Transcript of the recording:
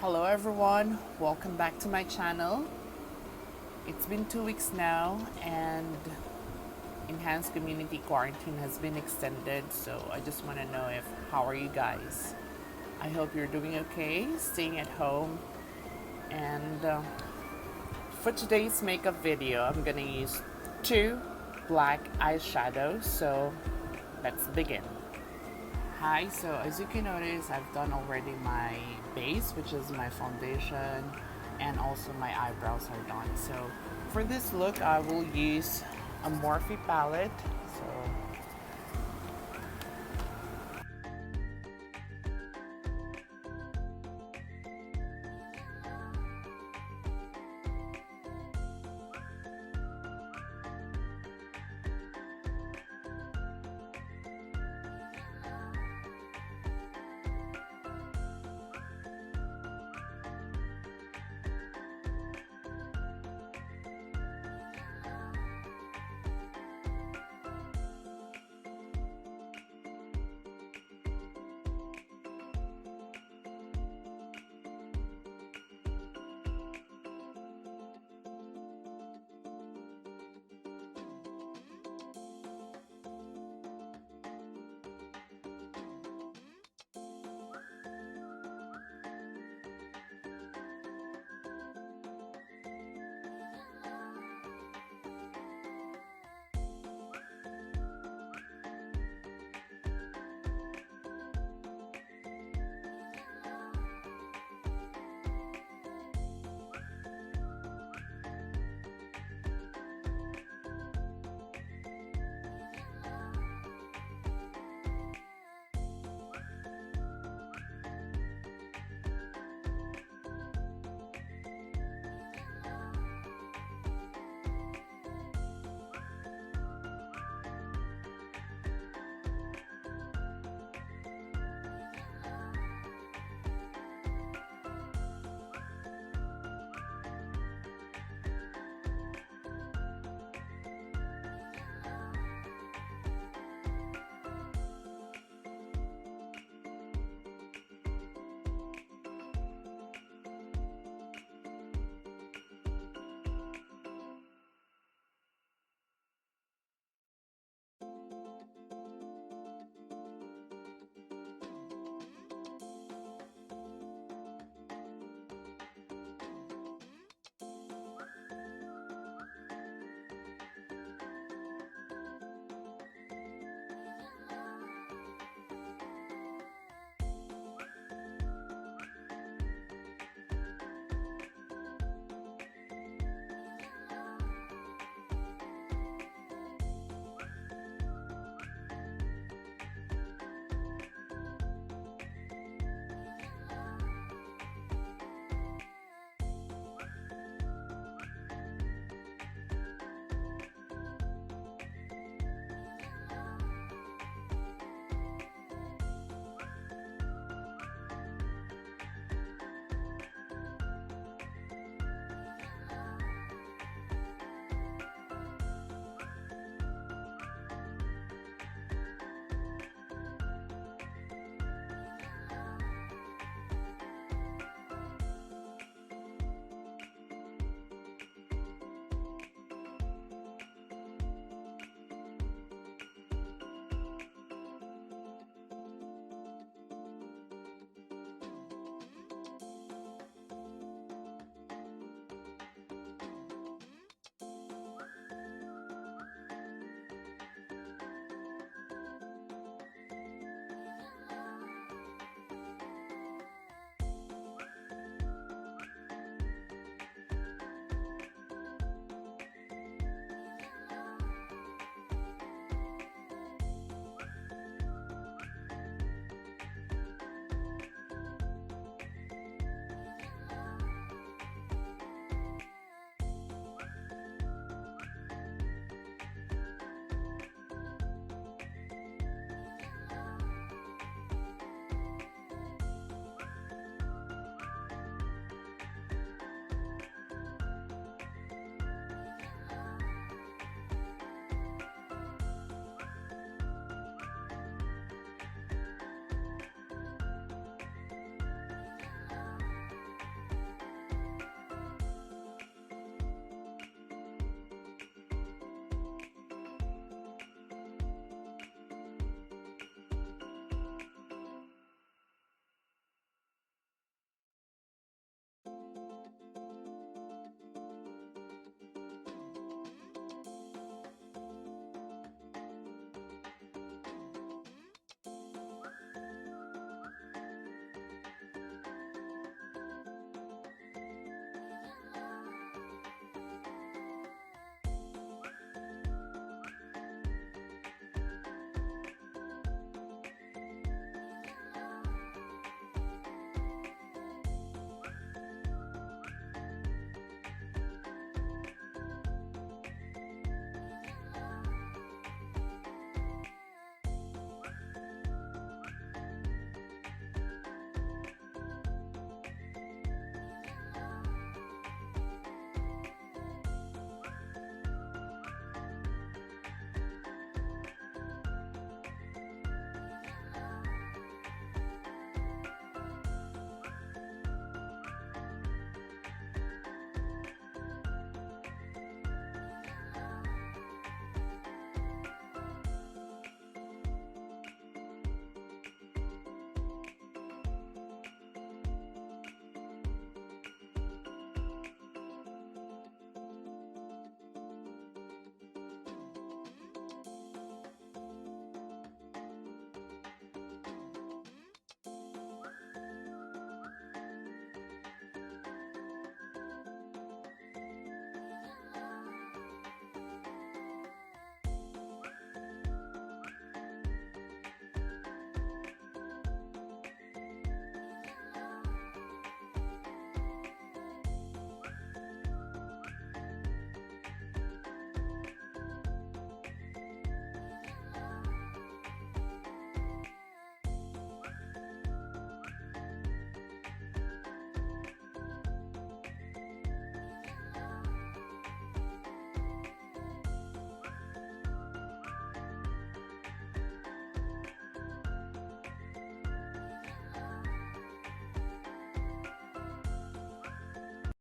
Hello everyone, welcome back to my channel. It's been 2 weeks now and enhanced community quarantine has been extended, so I just want to know how are you guys? I hope you're doing okay, staying at home. And for today's makeup video, I'm gonna use two black eyeshadows, so let's begin. Hi, so as you can notice, I've done already my base, which is my foundation, and also my eyebrows are done. So for this look, I will use a Morphe palette. So